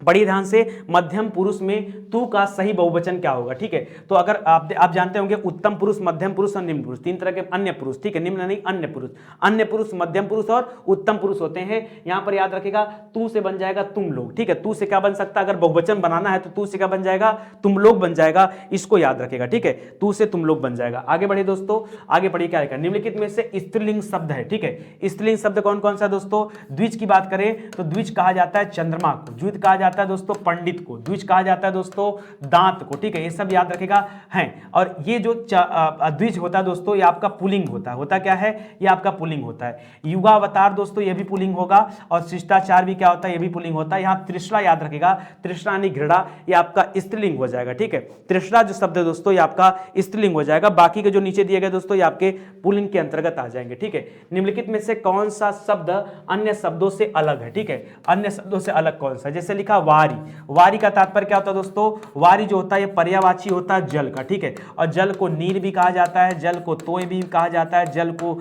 बड़ी ध्यान से, मध्यम पुरुष में तू का सही बहुवचन क्या होगा, ठीक है। तो अगर आप जानते होंगे उत्तम पुरुष, मध्यम पुरुष और निम्न पुरुष, 3 तरह के अन्य पुरुष, ठीक है, निम्न नहीं अन्य पुरुष, अन्य पुरुष मध्यम पुरुष और उत्तम पुरुष होते हैं। यहां पर याद रखेगा तू से बन जाएगा तुम लोग, ठीक है, तू से क्या बन सकता है, अगर बहुवचन बनाना है तो तू से क्या बन जाएगा, तुम लोग बन जाएगा, इसको याद रखेगा, ठीक है, तू से तुम लोग बन जाएगा। आगे बढ़िए दोस्तों, आगे बढ़िए, क्या लिखा, निम्नलिखित में से स्त्रीलिंग शब्द है, ठीक है, स्त्रीलिंग शब्द कौन कौन सा दोस्तों, द्विज की बात करें तो द्विज कहा जाता है चंद्रमा को, द्विज कहा जाता है दोस्तों पंडित को, द्विज कहा जाता है दोस्तों दांत को, ठीक है, ये सब याद रखेगा है। और ये जो द्विज होता है दोस्तों, ये आपका पुलिंग होता क्या है, ये आपका पुलिंग होता है। युगावतार दोस्तों ये भी पुलिंग होगा, और शिष्टाचार भी क्या होता है, ये भी पुलिंग होता है। यहाँ तृष्णा याद रखेगा, तृष्णा यानी घृणा, ये आपका स्त्रीलिंग हो जाएगा, ठीक है। तृष्णा जो शब्द है दोस्तों, ये आपका स्त्रीलिंग हो जाएगा, बाकी के जो नीचे दिए गए दोस्तों ये आपके पुलिंग के अंतर्गत आ जाएंगे, ठीक है। निम्नलिखित में से कौन सा शब्द अन्य शब्दों से अलग है, ठीक है, अन्य शब्दों से अलग कौन सा, जैसे लिखा वारी। वारी का तात्पर्य क्या होता है दोस्तों, वारी जो होता है ये पर्यायवाची होता है जल का, ठीक है। और जल को नीर भी कहा जाता है, जल को तोय भी कहा जाता है, जल को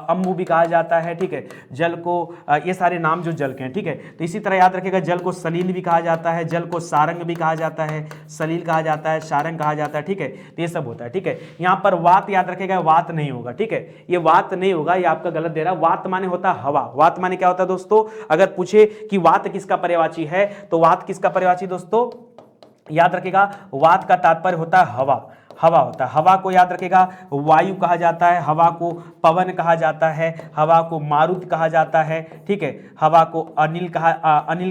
अम्बु भी कहा जाता है, ठीक है। जल को ये सारे नाम जो जल के हैं, ठीक है। तो इसी तरह याद रखिएगा जल को सलील भी कहा जाता है, जल को सारंग भी कहा जाता है, सलील कहा जाता है, सारंग कहा जाता है, ठीक है। तो ये सब होता है, ठीक है। यहाँ पर वात याद रखिएगा, वात नहीं होगा, ठीक है। ये वात नहीं होगा, ये आपका गलत दे रहा है। वात माने होता है हवा। वात माने क्या होता है दोस्तों, अगर पूछे कि वात किसका पर्यायवाची है तो वात किसका पर्यायवाची दोस्तों, याद रखिएगा वात का तात्पर्य होता है हवा। हवा होता है, हवा को याद रखिएगा वायु कहा जाता है, हवा को पवन कहा जाता है, हवा को मारुत कहा जाता है, ठीक है। हवा को अनिल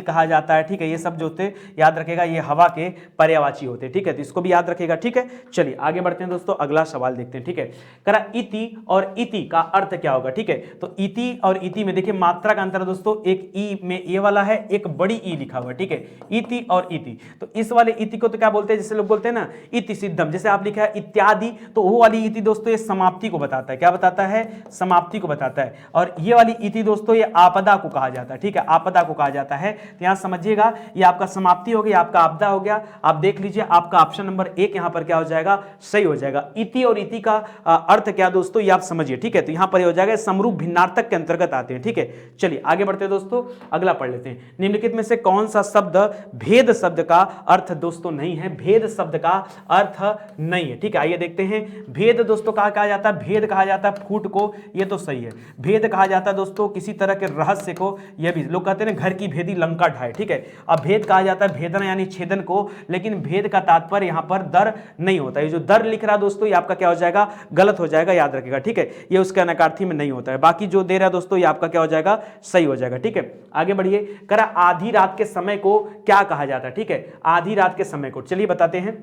कहा जाता है, ठीक है। ये सब जो होते याद रखिएगा ये हवा के पर्यायवाची होते हैं, ठीक है। तो इसको भी याद रखिएगा, ठीक है। चलिए आगे बढ़ते हैं दोस्तों, अगला सवाल देखते हैं, ठीक है। करा इति और इति का अर्थ क्या होगा, ठीक है। तो इति और इति में देखिए मात्रा का अंतर दोस्तों, एक ई में ये वाला है, एक बड़ी ई लिखा हुआ है, ठीक है। इति और इति, तो इस वाले इति को तो क्या बोलते हैं, जैसे लोग बोलते हैं ना इति सिद्धम, जैसे आप लिखा है इत्यादि, तो वो वाली इति दोस्तों ये समाप्ति को बताता है। क्या बताता है, समाप्ति को बताता है। और ये वाली इति दोस्तों ये आपदा को कहा जाता है, ठीक है। आपदा को कहा जाता है, तो यहां समझिएगा ये आपका समाप्ति हो गई, आपका आपदा हो गया। आप देख लीजिए आपका ऑप्शन नंबर 1 यहां पर क्या हो जाएगा, सही हो जाएगा। इति और इति का अर्थ क्या दोस्तों, ये आप समझिए, ठीक है। तो यहां पर हो जाएगा समरूप भिन्नार्थक के अंतर्गत आते हैं, ठीक है। चलिए आगे बढ़ते हैं दोस्तों, अगला पढ़ लेते हैं। निम्नलिखित में से कौन सा शब्द भेद शब्द का अर्थ दोस्तों नहीं है, भेद शब्द का अर्थ नहीं है, ठीक है। आइए देखते हैं। भेद दोस्तों कहा जाता है, भेद कहा जाता है फूट को, ये तो सही है। भेद कहा जाता है दोस्तों किसी तरह के रहस्य को, ये भी लोग कहते हैं घर की भेदी लंका ढाए, ठीक है। अब भेद कहा जाता है भेदन यानी छेदन को, लेकिन भेद का तात्पर्य यहां पर दर नहीं होता है। ये जो दर लिख रहा है दोस्तों ये आपका क्या हो जाएगा, गलत हो जाएगा, याद रखिएगा, ठीक है। ये उसके अनकार्थी में नहीं होता है। बाकी जो दे रहा है दोस्तों ये आपका क्या हो जाएगा, सही हो जाएगा, ठीक है। आगे बढ़िए। करा आधी रात के समय को क्या कहा जाता है, ठीक है। आधी रात के समय को चलिए बताते हैं,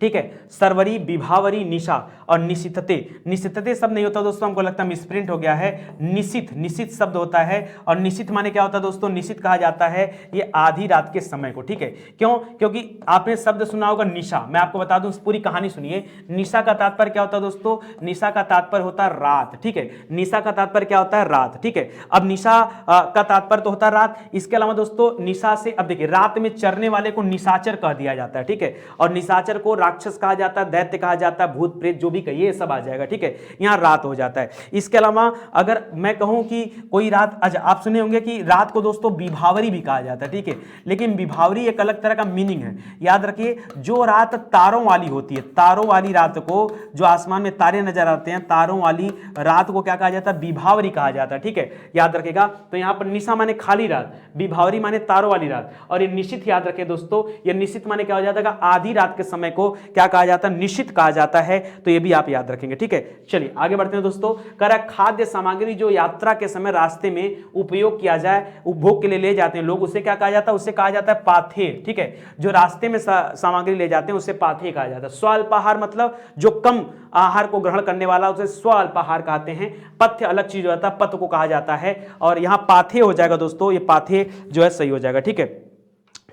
ठीक है। सरवरी, विभावरी, निशा और निशितते। निशितते शब्द नहीं होता दोस्तों, हमको लगता है मिसप्रिंट हो गया है। निशित, निशित शब्द होता है। और निशित माने क्या होता है दोस्तों, निशित कहा जाता है ये आधी रात के समय को, ठीक है। क्यों, क्योंकि आपने शब्द सुना होगा निशा। मैं आपको बता दूं पूरी कहानी सुनिए। निशा का तात्पर्य क्या होता है दोस्तों, निशा का तात्पर्य होता है रात, ठीक है। निशा का तात्पर्य क्या होता है, रात, ठीक है। अब निशा का तात्पर्य तो होता है रात। इसके अलावा दोस्तों निशा से, अब देखिए रात में चरने वाले को निशाचर कह दिया जाता है, ठीक है। और निशाचर को राक्षस कहा जाता है, दैत्य कहा जाता है, भूत प्रेत जो भी कहिए सब आ जाएगा, ठीक है। यहां रात हो जाता है। इसके अलावा अगर मैं कहूं कि कोई रात, अच्छा आप सुने होंगे कि रात को दोस्तों विभावरी भी कहा जाता है, ठीक है। लेकिन विभावरी एक अलग तरह का मीनिंग है, याद रखिए। जो रात तारों वाली होती है, तारों वाली रात को, जो आसमान में तारे नजर आते हैं, तारों वाली रात को क्या कहा जाता है, विभावरी कहा जाता है, ठीक है। याद रखिएगा। तो यहां पर निशा माने खाली रात, विभावरी माने तारों वाली रात, और ये निश्चित याद रखिए दोस्तों, ये निश्चित माने क्या हो जाता है, आधी रात के समय को क्या कहा जाता है, निश्चित कहा जाता है। तो ये भी आप याद रखेंगे, ठीक है। चलिए आगे बढ़ते हैं दोस्तों। करा खाद्य सामग्री जो यात्रा के समय रास्ते में उपयोग किया जाए, उपभोग के लिए ले जाते हैं लोग, उसे क्या कहा जाता है, उसे कहा जाता है पाथे, ठीक है। जो रास्ते में सामग्री ले जाते हैं उसे पाथे कहा जाता है। स्वल्पाहार मतलब जो कम आहार को ग्रहण करने वाला, उसे स्वल्पाहार कहते हैं। पथ्य अलग चीज होता है, पथ को कहा जाता है। और यहां पाथे हो जाएगा दोस्तों, ये पाथे जो है सही हो जाएगा, ठीक है।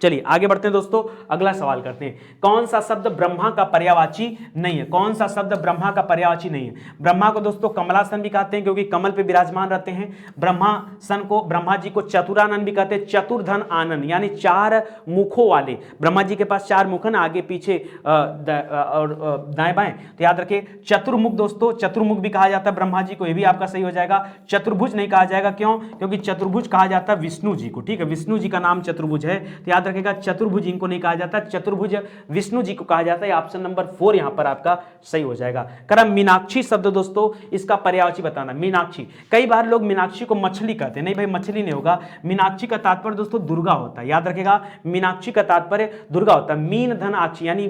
चलिए आगे बढ़ते हैं दोस्तों, अगला सवाल करते हैं। कौन सा शब्द ब्रह्मा का पर्यायवाची नहीं है, कौन सा शब्द ब्रह्मा का पर्यायवाची नहीं है। ब्रह्मा को दोस्तों कमलासन भी कहते हैं क्योंकि कमल पे विराजमान रहते हैं। ब्रह्मा जी को चतुरानन भी कहते हैं, चतुर्धन आनन यानी 4 मुखों वाले। ब्रह्मा जी के पास 4 मुख है, आगे पीछे और दाएं बाएं। तो याद रखिए चतुर्मुख दोस्तों, चतुर्मुख भी कहा जाता है ब्रह्मा जी को, ये भी आपका सही हो जाएगा। चतुर्भुज नहीं कहा जाएगा, क्यों, क्योंकि चतुर्भुज कहा जाता है विष्णु जी को, ठीक है। विष्णु जी का नाम चतुर्भुज है, तो याद रखेगा चतुर्भुज इनको नहीं कहा जाता, चतुर्भुज विष्णु जी को कहा जाता है। ऑप्शन नंबर 4 यहां पर आपका सही हो जाएगा। करा मीनाक्षी शब्द दोस्तों, इसका पर्यायवाची बताना। मीनाक्षी, कई बार लोग मीनाक्षी को मछली कहते हैं, नहीं भाई मछली नहीं होगा। मीनाक्षी का तात्पर्य दोस्तों दुर्गा होता है, याद रखेगा। मीनाक्षी का तात्पर्य दुर्गा होता है। मीन धन आक्षी यानी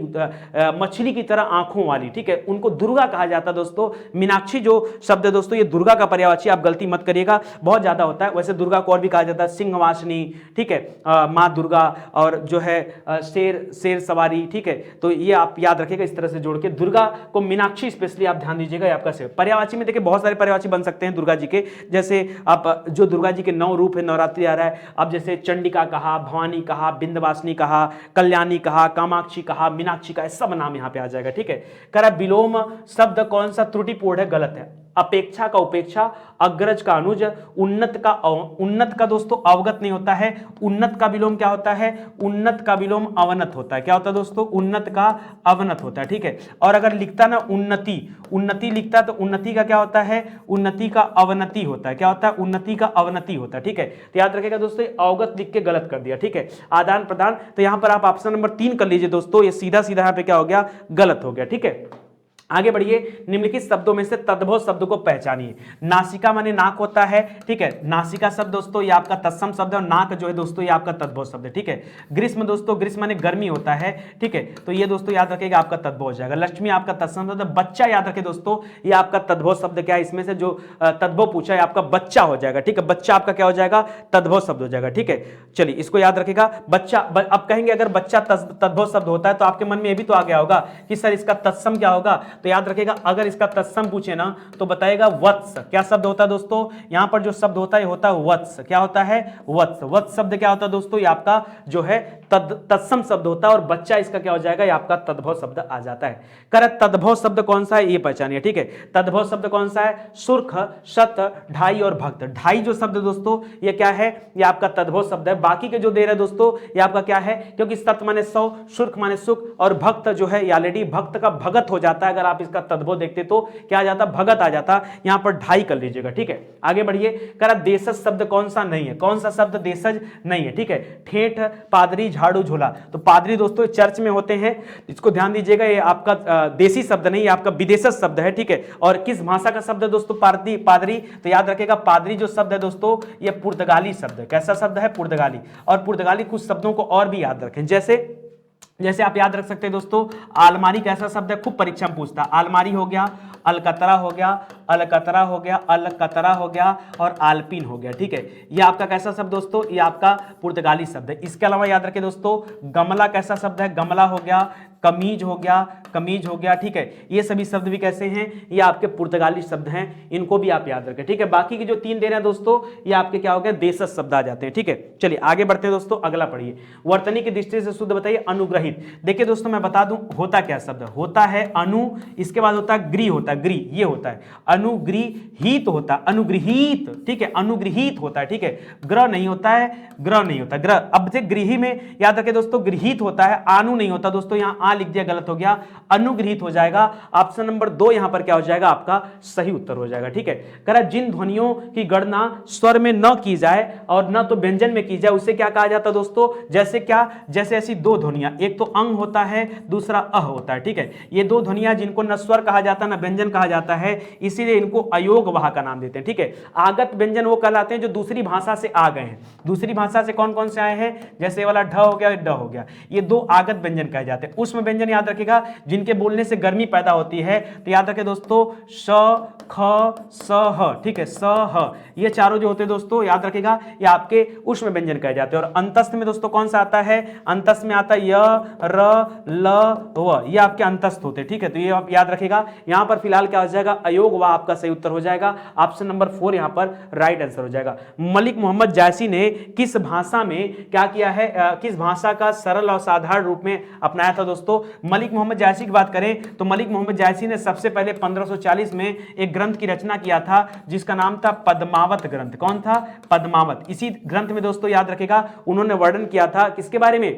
मछली की तरह आंखों वाली, ठीक है, उनको दुर्गा कहा जाता है दोस्तों। मीनाक्षी जो शब्द है दोस्तों ये दुर्गा का पर्यायवाची, आप गलती मत करिएगा, बहुत ज्यादा होता है। वैसे दुर्गा को और भी कहा जाता है सिंहवासिनी, ठीक है, माँ दुर्गा, और जो है शेर सवारी, ठीक है। तो ये आप याद रखिएगा, इस तरह से जोड़ के दुर्गा को मीनाक्षी स्पेशली आप ध्यान दीजिएगा, आपका से पर्यायवाची में देखिए बहुत सारे पर्यायवाची बन सकते हैं दुर्गा जी के। जैसे आप जो दुर्गा जी के 9 रूप है, नवरात्रि आ रहा है, अब जैसे चंडिका कहा, भवानी कहा, बिंदवासिनी कहा, कल्याणी कहा, कामाक्षी कहा, मीनाक्षी का, सब नाम यहाँ पे आ जाएगा, ठीक है। करा विलोम शब्द कौन सा त्रुटिपूर्ण है, गलत है। अपेक्षा का उपेक्षा, अग्रज का अनुज, उन्नत का दोस्तों अवगत नहीं होता है, उन्नत का विलोम क्या होता है, उन्नत का विलोम अवनत होता है। क्या होता है दोस्तों, उन्नत का अवनत होता है, ठीक है। और अगर लिखता ना उन्नति, उन्नति लिखता तो उन्नति का क्या होता है, उन्नति का अवनति होता है। क्या होता है, उन्नति का अवनति होता है, ठीक है। तो याद रखिएगा दोस्तों, अवगत लिख के गलत कर दिया, ठीक है। आदान प्रदान, तो यहां पर आप ऑप्शन नंबर 3 कर लीजिए दोस्तों, ये सीधा सीधा यहां पे क्या हो गया, गलत हो गया, ठीक है। आगे बढ़िए, निम्नलिखित शब्दों में से तद्भव शब्द को पहचानिए। नासिका माने नाक होता है, ठीक है। नासिका शब्द दोस्तों ये आपका तत्सम शब्द है, और नाक जो है दोस्तों ये आपका तद्भव शब्द है, ठीक है। ग्रीष्म दोस्तों, ग्रीष्म माने गर्मी होता है, ठीक है। तो ये दोस्तों याद रखिएगा आपका तद्भव हो जाएगा। लक्ष्मी आपका तत्सम शब्द है। बच्चा याद रखे दोस्तों, ये आपका तद्भव शब्द क्या है, इसमें से जो तद्भव पूछा है आपका बच्चा हो जाएगा, ठीक है। बच्चा आपका क्या हो जाएगा, तद्भव शब्द हो जाएगा, ठीक है। चलिए इसको याद रखिएगा। बच्चा, अब कहेंगे अगर बच्चा तद्भव शब्द होता है तो आपके मन में ये भी तो आ गया होगा कि सर इसका तत्सम क्या होगा। तो याद रखिएगा, अगर इसका तत्सम पूछे ना तो बताएगा वत्स। क्या शब्द होता है दोस्तों, यहां पर जो शब्द होता है होता है वत्स। क्या होता है, वत्स। वत्स शब्द क्या होता है दोस्तों, ये आपका जो है तत्सम शब्द होता है, और बच्चा इसका क्या हो जाएगा, ये आपका तद्भव शब्द आ जाता है। कर तद्भव शब्द कौन सा है, ये पहचानिए, ठीक है। तद्भव शब्द कौन सा है, सुर्ख, शत, ढाई और भक्त। ढाई जो शब्द दोस्तों ये क्या है, ये आपका तद्भव शब्द है। बाकी के जो दे रहे दोस्तों ये आपका क्या है, क्योंकि सत माने 100, सुर्ख माने सुख, और भक्त जो है ऑलरेडी भक्त का भगत हो जाता है। अगर आप इसका तद्भव देखते तो क्या आ जाता, भगत आ जाता। यहां पर ढाई कर लीजिएगा, ठीक है। आगे बढ़िए, करा देशज शब्द कौन सा नहीं है, कौन सा शब्द देशज नहीं है, ठीक है। ठेठ, पादरी, झाड़ू, झोला। तो पादरी दोस्तों चर्च में होते हैं, इसको ध्यान दीजिएगा, ये आपका देसी शब्द नहीं, ये आपका विदेशज शब्द है, ठीक है। और किस भाषा का शब्द है दोस्तों, पादरी। तो याद रखिएगा पादरी जो शब्द है दोस्तों ये पुर्तगाली शब्द है। कैसा शब्द है, पुर्तगाली। और पुर्तगाली कुछ शब्दों को और भी याद रखें, जैसे आप याद रख सकते हैं दोस्तों, आलमारी कैसा शब्द है, खूब परीक्षा में पूछता है। आलमारी हो गया, अलकतरा हो गया, अलकतरा हो गया, अलकतरा हो गया, और आलपिन हो गया, ठीक है। ये आपका कैसा शब्द दोस्तों, ये आपका पुर्तगाली शब्द है। इसके अलावा याद रखें दोस्तों, गमला कैसा शब्द है, गमला हो गया, कमीज हो गया, कमीज हो गया, ठीक है। ये सभी शब्द भी कैसे हैं, ये आपके पुर्तगाली शब्द हैं, इनको भी आप याद रखें, ठीक है। बाकी के जो 3 दे रहे हैं दोस्तों ये आपके क्या हो गए, देशज शब्द आ जाते हैं, ठीक है। चलिए आगे बढ़ते हैं दोस्तों, अगला पढ़िए। वर्तनी की दृष्टि से शुद्ध बताइए, अनुग्रहित। देखिए दोस्तों मैं बता दूं होता क्या शब्द होता है, अनु, इसके बाद होता है गृह, होता है गृह, ये होता है अनुगृहीत होता है, अनुगृहीत, ठीक है, अनुगृहीत होता है, ठीक है। ग्रह नहीं होता है, ग्रह नहीं होता, ग्रह। अब से गृही में याद रखें दोस्तों गृहीत होता है, आनु नहीं होता दोस्तों, यहां लिख दिया, गलत हो गया, अनुगृहीत हो जाएगा। ऑप्शन नंबर 2 यहां पर क्या हो जाएगा, आपका सही उत्तर हो जाएगा, ठीक है। कह रहा जिन ध्वनियों की गणना स्वर में न की जाए और न तो व्यंजन में की जाए उसे क्या कहा जाता है दोस्तों, जैसे क्या, जैसे ऐसी 2 ध्वनियां, एक तो अंग होता है, दूसरा अह होता है, ठीक है। ये 2 ध्वनियां जिनको न स्वर कहा जाता है न व्यंजन कहा जाता है, इसीलिए इनको अयोग वाह का नाम देते हैं, ठीक है। आगत व्यंजन वो कहलाते हैं जो दूसरी भाषा से आ गए हैं। दूसरी भाषा से कौन कौन से आए हैं, जैसे वाला ढ हो गया, ड हो गया, ये 2 आगत व्यंजन कहे जाते हैं। उसमें व्यंजन याद रखिएगा जिनके बोलने से गर्मी पैदा होती है, तो याद रखें दोस्तों श, ख, स, ह, ठीक है, स, ह, ये चारों जो होते हैं दोस्तों याद रखिएगा ये आपके उष्म व्यंजन कहे जाते हैं। और अंतस्थ में दोस्तों कौन सा आता है, अंतस्थ में आता है य, र, ल, व, ये आपके अंतस्थ होते हैं, ठीक है। तो ये आप याद रखिएगा। यहां पर फिलहाल क्या हो जाएगा, अयोग व आपका सही उत्तर हो जाएगा। ऑप्शन नंबर 4 यहां पर राइट आंसर हो जाएगा। मलिक मोहम्मद जायसी ने किस भाषा में क्या किया है, किस भाषा का सरल और साधारण रूप में अपनाया था दोस्तों। मलिक मोहम्मद जायसी की बात करें तो मलिक मोहम्मद जायसी ने सबसे पहले 1540 में एक ग्रंथ की रचना किया था जिसका नाम था पद्मावत ग्रंथ। कौन था, पद्मावत। इसी ग्रंथ में दोस्तों याद रखेगा उन्होंने वर्णन किया था किसके बारे में,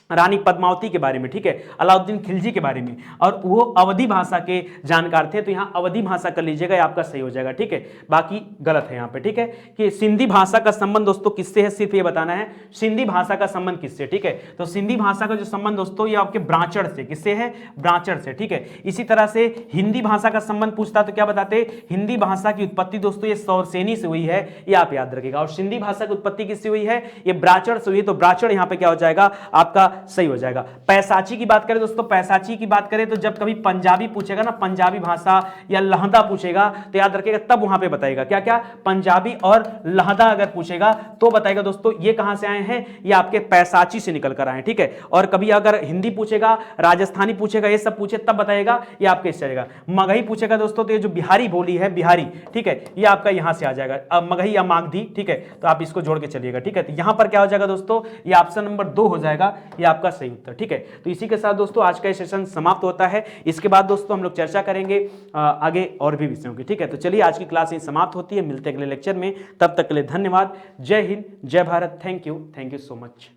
रानी पद्मावती के बारे में, ठीक है, अलाउद्दीन खिलजी के बारे में, और वो अवधी भाषा के जानकार थे। तो यहाँ अवधी भाषा कर लीजिएगा, ये आपका सही हो जाएगा, ठीक है। बाकी गलत है यहाँ पे, ठीक है। कि सिंधी भाषा का संबंध दोस्तों किससे है, सिर्फ ये बताना है सिंधी भाषा का संबंध किससे, ठीक है। तो सिंधी भाषा का जो संबंध दोस्तों ये आपके ब्रांचड़ से, किससे है, ब्रांचड़ से, ठीक है। इसी तरह से हिंदी भाषा का संबंध पूछता तो क्या बताते, हिंदी भाषा की उत्पत्ति दोस्तों ये सौरसेनी से हुई है, ये आप याद रखिएगा। और सिंधी भाषा की उत्पत्ति किससे हुई है, ये ब्रांचड़ से हुई है। तो ब्रांचड़ यहाँ पे क्या हो जाएगा, आपका सही हो जाएगा। पैसाची की बात करें दोस्तों, पैसाची की बात करें तो जब कभी पंजाबी पूछेगा ना, पंजाबी भाषा या लहदा पूछेगा तो याद रखिएगा तब वहां पे बताएगा क्या क्या, पंजाबी और लहदा अगर पूछेगा तो बताएगा दोस्तों ये कहां से आए हैं, ये आपके पैसाची से निकल कर आए हैं, ठीक है। और कभी अगर हिंदी पूछेगा, राजस्थानी पूछेगा, ये सब पूछे तब बताएगा ये आपके इससे आएगा। मगही पूछेगा दोस्तों तो ये जो बिहारी बोली है, बिहारी, ठीक है, ये आपका यहां से आ जाएगा, मगही या मागधी, ठीक है। तो आप इसको जोड़ के चलिएगा, ठीक है। तो यहां पर क्या हो जाएगा दोस्तों, ये ऑप्शन नंबर 2 हो जाएगा, ये आपका सही उत्तर। ठीक है, तो इसी के साथ दोस्तों आज का ये सेशन समाप्त होता है। इसके बाद दोस्तों हम लोग चर्चा करेंगे आगे और भी विषयों की। ठीक है, तो चलिए आज की क्लास यही समाप्त होती है, मिलते हैं अगले लेक्चर में, तब तक के लिए धन्यवाद। जय हिंद, जय Bharat, thank you so much.